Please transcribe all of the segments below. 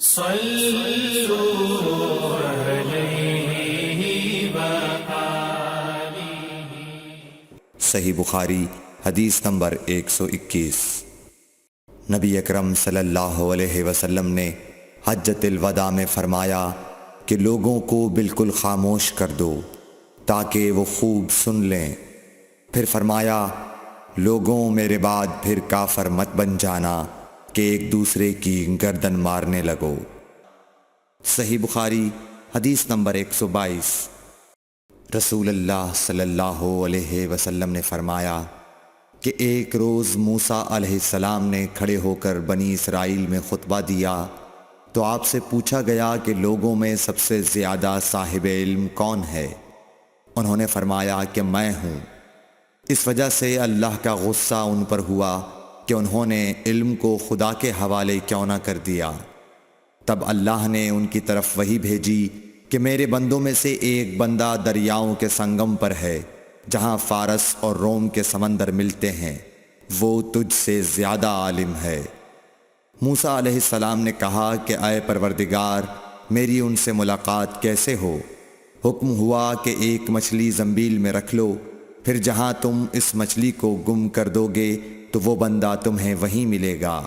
صلوا علیہ وآلہ۔ صحیح بخاری حدیث نمبر 121۔ نبی اکرم صلی اللہ علیہ وسلم نے حجۃ الوداع میں فرمایا کہ لوگوں کو بالکل خاموش کر دو تاکہ وہ خوب سن لیں۔ پھر فرمایا لوگوں میرے بعد پھر کافر مت بن جانا کہ ایک دوسرے کی گردن مارنے لگو۔ صحیح بخاری حدیث نمبر 122۔ رسول اللہ صلی اللہ علیہ وسلم نے فرمایا کہ ایک روز موسیٰ علیہ السلام نے کھڑے ہو کر بنی اسرائیل میں خطبہ دیا تو آپ سے پوچھا گیا کہ لوگوں میں سب سے زیادہ صاحب علم کون ہے؟ انہوں نے فرمایا کہ میں ہوں۔ اس وجہ سے اللہ کا غصہ ان پر ہوا کہ انہوں نے علم کو خدا کے حوالے کیوں نہ کر دیا۔ تب اللہ نے ان کی طرف وحی بھیجی کہ میرے بندوں میں سے ایک بندہ دریاؤں کے سنگم پر ہے جہاں فارس اور روم کے سمندر ملتے ہیں، وہ تجھ سے زیادہ عالم ہے۔ موسیٰ علیہ السلام نے کہا کہ اے پروردگار، میری ان سے ملاقات کیسے ہو؟ حکم ہوا کہ ایک مچھلی زنبیل میں رکھ لو، پھر جہاں تم اس مچھلی کو گم کر دو گے تو وہ بندہ تمہیں وہیں ملے گا۔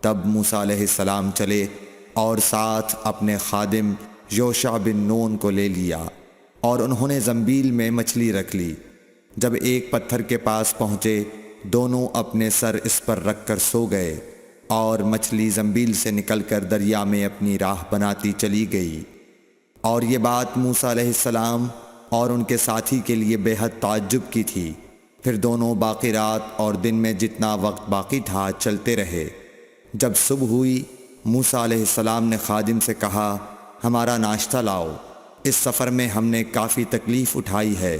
تب موسیٰ علیہ السلام چلے اور ساتھ اپنے خادم یوشع بن نون کو لے لیا اور انہوں نے زنبیل میں مچھلی رکھ لی۔ جب ایک پتھر کے پاس پہنچے دونوں اپنے سر اس پر رکھ کر سو گئے اور مچھلی زنبیل سے نکل کر دریا میں اپنی راہ بناتی چلی گئی۔ اور یہ بات موسیٰ علیہ السلام اور ان کے ساتھی کے لیے بے حد تعجب کی تھی۔ پھر دونوں باقی رات اور دن میں جتنا وقت باقی تھا چلتے رہے۔ جب صبح ہوئی موسیٰ علیہ السلام نے خادم سے کہا ہمارا ناشتہ لاؤ، اس سفر میں ہم نے کافی تکلیف اٹھائی ہے۔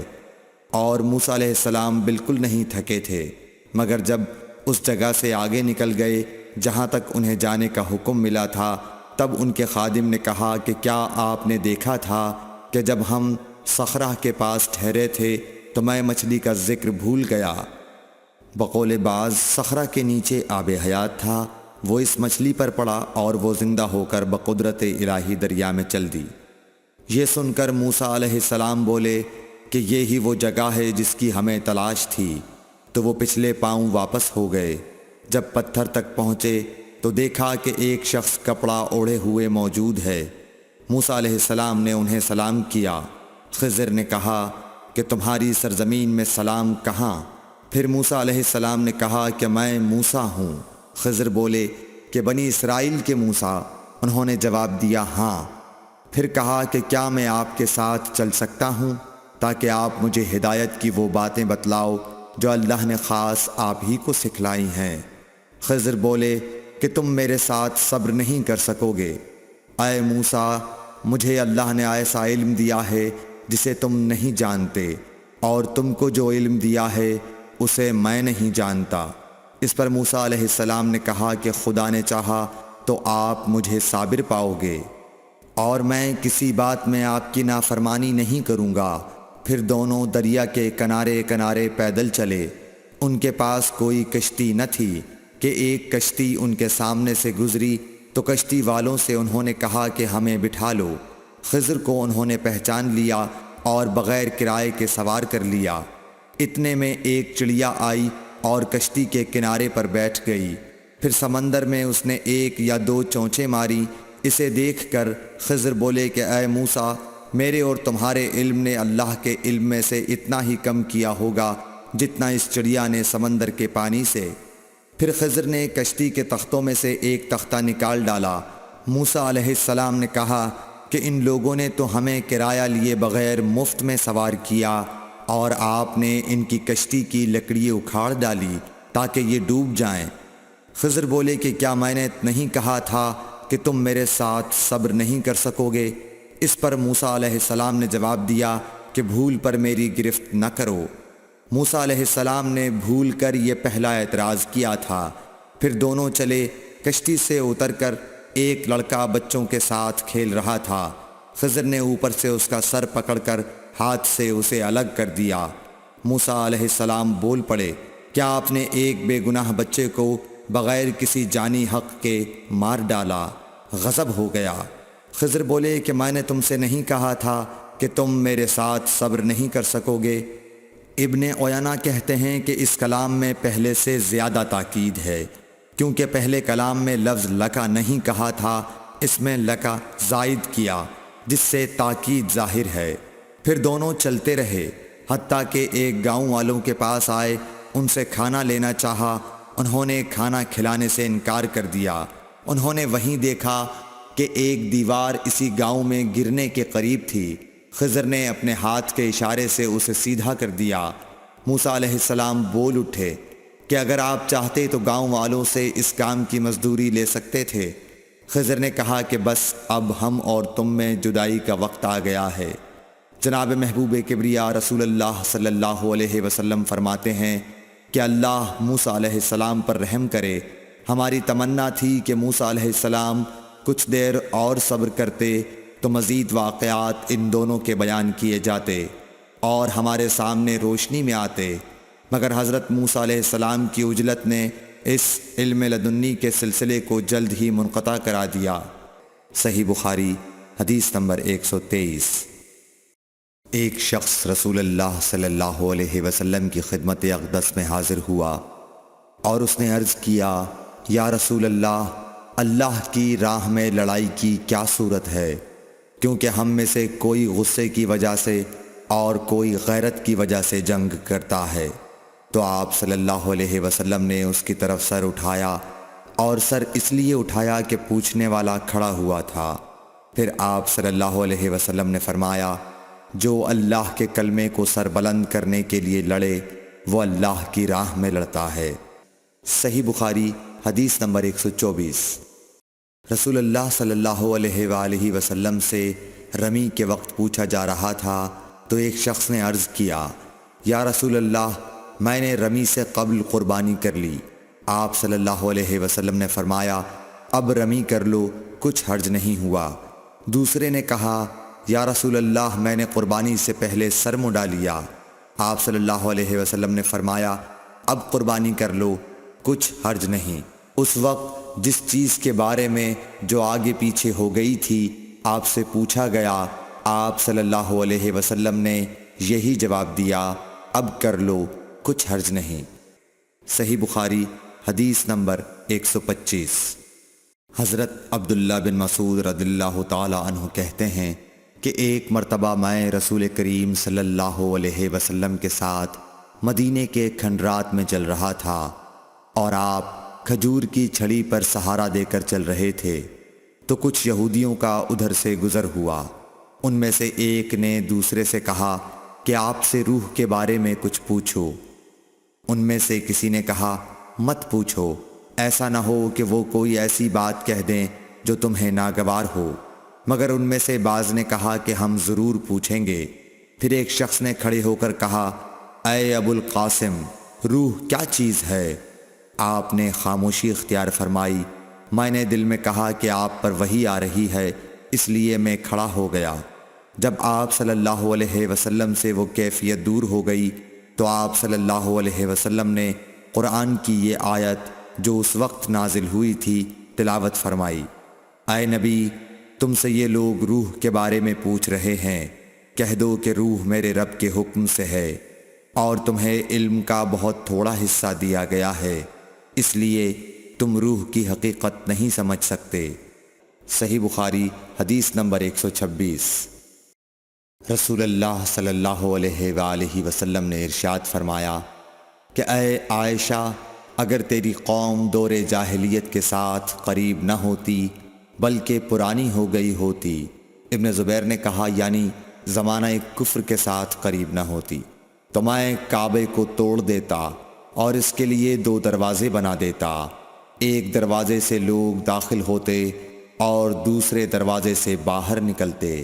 اور موسیٰ علیہ السلام بالکل نہیں تھکے تھے، مگر جب اس جگہ سے آگے نکل گئے جہاں تک انہیں جانے کا حکم ملا تھا تب ان کے خادم نے کہا کہ کیا آپ نے دیکھا تھا کہ جب ہم صخرہ کے پاس ٹھہرے تھے تو میں مچھلی کا ذکر بھول گیا؟ بقول بعض صخرہ کے نیچے آب حیات تھا، وہ اس مچھلی پر پڑا اور وہ زندہ ہو کر بقدرت الہی دریا میں چل دی۔ یہ سن کر موسیٰ علیہ السلام بولے کہ یہ ہی وہ جگہ ہے جس کی ہمیں تلاش تھی، تو وہ پچھلے پاؤں واپس ہو گئے۔ جب پتھر تک پہنچے تو دیکھا کہ ایک شخص کپڑا اوڑھے ہوئے موجود ہے۔ موسیٰ علیہ السلام نے انہیں سلام کیا۔ خضر نے کہا کہ تمہاری سرزمین میں سلام کہاں؟ پھر موسیٰ علیہ السلام نے کہا کہ میں موسیٰ ہوں۔ خضر بولے کہ بنی اسرائیل کے موسیٰ؟ انہوں نے جواب دیا ہاں۔ پھر کہا کہ کیا میں آپ کے ساتھ چل سکتا ہوں تاکہ آپ مجھے ہدایت کی وہ باتیں بتلاؤ جو اللہ نے خاص آپ ہی کو سکھلائی ہیں؟ خضر بولے کہ تم میرے ساتھ صبر نہیں کر سکو گے۔ اے موسیٰ، مجھے اللہ نے ایسا علم دیا ہے جسے تم نہیں جانتے، اور تم کو جو علم دیا ہے اسے میں نہیں جانتا۔ اس پر موسیٰ علیہ السلام نے کہا کہ خدا نے چاہا تو آپ مجھے صابر پاؤ گے، اور میں کسی بات میں آپ کی نافرمانی نہیں کروں گا۔ پھر دونوں دریا کے کنارے کنارے پیدل چلے۔ ان کے پاس کوئی کشتی نہ تھی کہ ایک کشتی ان کے سامنے سے گزری تو کشتی والوں سے انہوں نے کہا کہ ہمیں بٹھا لو۔ خضر کو انہوں نے پہچان لیا اور بغیر کرائے کے سوار کر لیا۔ اتنے میں ایک چڑیا آئی اور کشتی کے کنارے پر بیٹھ گئی۔ پھر سمندر میں اس نے ایک یا دو چونچیں ماری۔ اسے دیکھ کر خضر بولے کہ اے موسیٰ، میرے اور تمہارے علم نے اللہ کے علم میں سے اتنا ہی کم کیا ہوگا جتنا اس چڑیا نے سمندر کے پانی سے۔ پھر خضر نے کشتی کے تختوں میں سے ایک تختہ نکال ڈالا۔ موسیٰ علیہ السلام نے کہا کہ ان لوگوں نے تو ہمیں کرایہ لیے بغیر مفت میں سوار کیا، اور آپ نے ان کی کشتی کی لکڑی اکھاڑ ڈالی تاکہ یہ ڈوب جائیں۔ خضر بولے کہ کیا میں نے نہیں کہا تھا کہ تم میرے ساتھ صبر نہیں کر سکو گے؟ اس پر موسیٰ علیہ السلام نے جواب دیا کہ بھول پر میری گرفت نہ کرو۔ موسیٰ علیہ السلام نے بھول کر یہ پہلا اعتراض کیا تھا۔ پھر دونوں چلے۔ کشتی سے اتر کر ایک لڑکا بچوں کے ساتھ کھیل رہا تھا۔ خضر نے اوپر سے اس کا سر پکڑ کر ہاتھ سے اسے الگ کر دیا۔ موسیٰ علیہ السلام بول پڑے، کیا آپ نے ایک بے گناہ بچے کو بغیر کسی جانی حق کے مار ڈالا؟ غضب ہو گیا۔ خضر بولے کہ میں نے تم سے نہیں کہا تھا کہ تم میرے ساتھ صبر نہیں کر سکو گے؟ ابن عیینہ کہتے ہیں کہ اس کلام میں پہلے سے زیادہ تاکید ہے، کیونکہ پہلے کلام میں لفظ لکا نہیں کہا تھا، اس میں لکا زائد کیا، جس سے تاکید ظاہر ہے۔ پھر دونوں چلتے رہے، حتیٰ کہ ایک گاؤں والوں کے پاس آئے، ان سے کھانا لینا چاہا، انہوں نے کھانا کھلانے سے انکار کر دیا۔ انہوں نے وہیں دیکھا کہ ایک دیوار اسی گاؤں میں گرنے کے قریب تھی۔ خضر نے اپنے ہاتھ کے اشارے سے اسے سیدھا کر دیا۔ موسیٰ علیہ السلام بول اٹھے کہ اگر آپ چاہتے تو گاؤں والوں سے اس کام کی مزدوری لے سکتے تھے۔ خضر نے کہا کہ بس اب ہم اور تم میں جدائی کا وقت آ گیا ہے۔ جناب محبوب کبریا رسول اللہ صلی اللہ علیہ وسلم فرماتے ہیں کہ اللہ موسیٰ علیہ السلام پر رحم کرے۔ ہماری تمنا تھی کہ موسیٰ علیہ السلام کچھ دیر اور صبر کرتے تو مزید واقعات ان دونوں کے بیان کیے جاتے اور ہمارے سامنے روشنی میں آتے، مگر حضرت موسیٰ علیہ السلام کی عجلت نے اس علم لدنی کے سلسلے کو جلد ہی منقطع کرا دیا۔ صحیح بخاری حدیث نمبر 123۔ ایک شخص رسول اللہ صلی اللہ علیہ وسلم کی خدمت اقدس میں حاضر ہوا اور اس نے عرض کیا، یا رسول اللہ، اللہ کی راہ میں لڑائی کی کیا صورت ہے؟ کیونکہ ہم میں سے کوئی غصے کی وجہ سے اور کوئی غیرت کی وجہ سے جنگ کرتا ہے۔ تو آپ صلی اللہ علیہ وسلم نے اس کی طرف سر اٹھایا، اور سر اس لیے اٹھایا کہ پوچھنے والا کھڑا ہوا تھا۔ پھر آپ صلی اللہ علیہ وسلم نے فرمایا، جو اللہ کے کلمے کو سر بلند کرنے کے لیے لڑے وہ اللہ کی راہ میں لڑتا ہے۔ صحیح بخاری حدیث نمبر 124۔ رسول اللہ صلی اللہ علیہ وآلہ وسلم سے رمی کے وقت پوچھا جا رہا تھا تو ایک شخص نے عرض کیا، یا رسول اللہ، میں نے رمی سے قبل قربانی کر لی۔ آپ صلی اللہ علیہ وسلم نے فرمایا، اب رمی کر لو، کچھ حرج نہیں ہوا۔ دوسرے نے کہا، یا رسول اللہ، میں نے قربانی سے پہلے سر منڈا لیا۔ آپ صلی اللہ علیہ وسلم نے فرمایا، اب قربانی کر لو، کچھ حرج نہیں۔ اس وقت جس چیز کے بارے میں جو آگے پیچھے ہو گئی تھی آپ سے پوچھا گیا، آپ صلی اللہ علیہ وسلم نے یہی جواب دیا، اب کر لو، کچھ حرج نہیں۔ صحیح بخاری حدیث نمبر 125۔ حضرت عبداللہ بن مسعود رضی اللہ تعالی عنہ کہتے ہیں کہ ایک مرتبہ میں رسول کریم صلی اللہ علیہ وسلم کے ساتھ مدینے کے کھنڈرات میں چل رہا تھا اور آپ کھجور کی چھڑی پر سہارا دے کر چل رہے تھے، تو کچھ یہودیوں کا ادھر سے گزر ہوا۔ ان میں سے ایک نے دوسرے سے کہا کہ آپ سے روح کے بارے میں کچھ پوچھو۔ ان میں سے کسی نے کہا، مت پوچھو، ایسا نہ ہو کہ وہ کوئی ایسی بات کہہ دیں جو تمہیں ناگوار ہو۔ مگر ان میں سے بعض نے کہا کہ ہم ضرور پوچھیں گے۔ پھر ایک شخص نے کھڑے ہو کر کہا، اے ابو القاسم، روح کیا چیز ہے؟ آپ نے خاموشی اختیار فرمائی۔ میں نے دل میں کہا کہ آپ پر وحی آ رہی ہے، اس لیے میں کھڑا ہو گیا۔ جب آپ صلی اللہ علیہ وسلم سے وہ کیفیت دور ہو گئی تو آپ صلی اللہ علیہ وسلم نے قرآن کی یہ آیت جو اس وقت نازل ہوئی تھی تلاوت فرمائی، اے نبی، تم سے یہ لوگ روح کے بارے میں پوچھ رہے ہیں، کہہ دو کہ روح میرے رب کے حکم سے ہے، اور تمہیں علم کا بہت تھوڑا حصہ دیا گیا ہے، اس لیے تم روح کی حقیقت نہیں سمجھ سکتے۔ صحیح بخاری حدیث نمبر 126۔ رسول اللہ صلی اللہ علیہ وآلہ وسلم نے ارشاد فرمایا کہ اے عائشہ، اگر تیری قوم دور جاہلیت کے ساتھ قریب نہ ہوتی بلکہ پرانی ہو گئی ہوتی۔ ابن زبیر نے کہا، یعنی زمانہ کفر کے ساتھ قریب نہ ہوتی، تو میں کعبے کو توڑ دیتا اور اس کے لیے 2 دروازے بنا دیتا، ایک دروازے سے لوگ داخل ہوتے اور دوسرے دروازے سے باہر نکلتے۔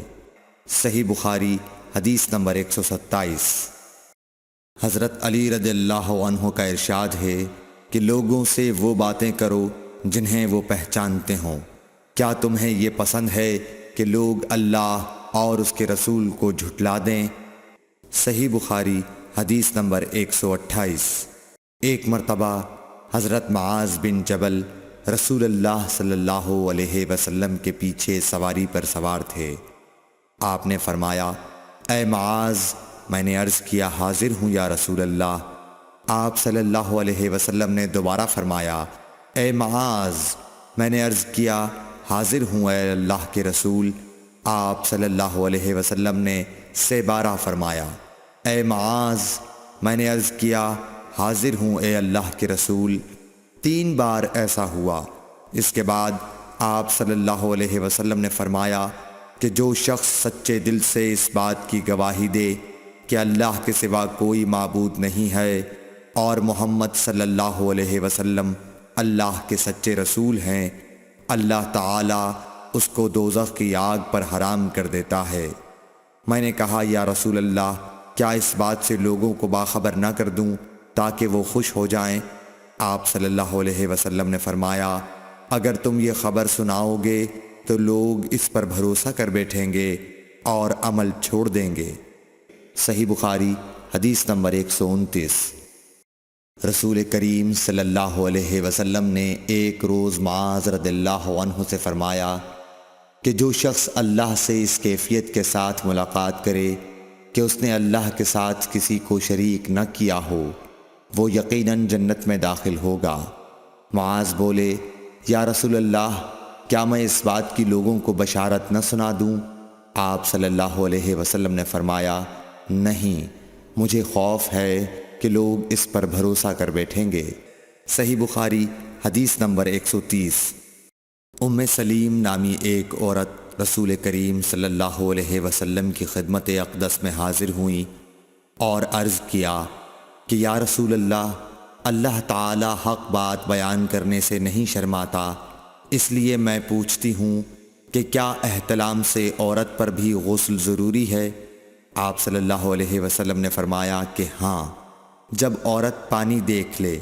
صحیح بخاری حدیث نمبر 127۔ حضرت علی رضی اللہ عنہ کا ارشاد ہے کہ لوگوں سے وہ باتیں کرو جنہیں وہ پہچانتے ہوں۔ کیا تمہیں یہ پسند ہے کہ لوگ اللہ اور اس کے رسول کو جھٹلا دیں؟ صحیح بخاری حدیث نمبر 128۔ ایک مرتبہ حضرت معاذ بن جبل رسول اللہ صلی اللہ علیہ وسلم کے پیچھے سواری پر سوار تھے۔ آپ نے فرمایا، اے معاذ، میں نے عرض کیا حاضر ہوں یا رسول اللہ۔ آپ صلی اللہ علیہ وسلم نے دوبارہ فرمایا، اے معاذ، میں نے عرض کیا حاضر ہوں اے اللہ کے رسول۔ آپ صلی اللہ علیہ وسلم نے سے بارہ فرمایا، اے معاذ، میں نے عرض کیا حاضر ہوں اے اللہ کے رسول۔ 3 بار ایسا ہوا۔ اس کے بعد آپ صلی اللہ علیہ وسلم نے فرمایا کہ جو شخص سچے دل سے اس بات کی گواہی دے کہ اللہ کے سوا کوئی معبود نہیں ہے اور محمد صلی اللہ علیہ وسلم اللہ کے سچے رسول ہیں، اللہ تعالیٰ اس کو دوزخ کی آگ پر حرام کر دیتا ہے۔ میں نے کہا، یا رسول اللہ، کیا اس بات سے لوگوں کو باخبر نہ کر دوں تاکہ وہ خوش ہو جائیں؟ آپ صلی اللہ علیہ وسلم نے فرمایا، اگر تم یہ خبر سناؤ گے تو لوگ اس پر بھروسہ کر بیٹھیں گے اور عمل چھوڑ دیں گے۔ صحیح بخاری حدیث نمبر 129۔ رسول کریم صلی اللہ علیہ وسلم نے ایک روز معاذ رضی اللہ عنہ سے فرمایا کہ جو شخص اللہ سے اس کیفیت کے ساتھ ملاقات کرے کہ اس نے اللہ کے ساتھ کسی کو شریک نہ کیا ہو، وہ یقیناً جنت میں داخل ہوگا۔ معاذ بولے، یا رسول اللہ، کیا میں اس بات کی لوگوں کو بشارت نہ سنا دوں؟ آپ صلی اللہ علیہ وسلم نے فرمایا، نہیں، مجھے خوف ہے کہ لوگ اس پر بھروسہ کر بیٹھیں گے۔ صحیح بخاری حدیث نمبر 130۔ ام سلیم نامی ایک عورت رسول کریم صلی اللہ علیہ وسلم کی خدمت اقدس میں حاضر ہوئیں اور عرض کیا کہ یا رسول اللہ، اللہ تعالی حق بات بیان کرنے سے نہیں شرماتا، اس لیے میں پوچھتی ہوں کہ کیا احتلام سے عورت پر بھی غسل ضروری ہے؟ آپ صلی اللہ علیہ وسلم نے فرمایا کہ ہاں، جب عورت پانی دیکھ لے،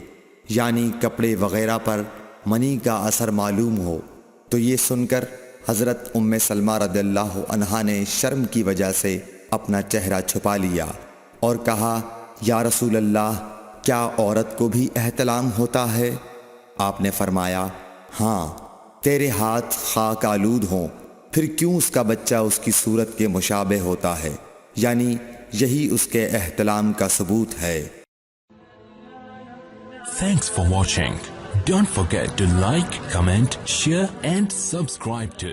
یعنی کپڑے وغیرہ پر منی کا اثر معلوم ہو۔ تو یہ سن کر حضرت ام سلمہ رضی اللہ عنہا نے شرم کی وجہ سے اپنا چہرہ چھپا لیا اور کہا، یا رسول اللہ، کیا عورت کو بھی احتلام ہوتا ہے؟ آپ نے فرمایا، ہاں، تیرے ہاتھ خاک آلود ہوں، پھر کیوں اس کا بچہ اس کی صورت کے مشابہ ہوتا ہے؟ یعنی یہی اس کے احتلام کا ثبوت ہے۔ Thanks for watching. Don't forget to like, comment, share and subscribe to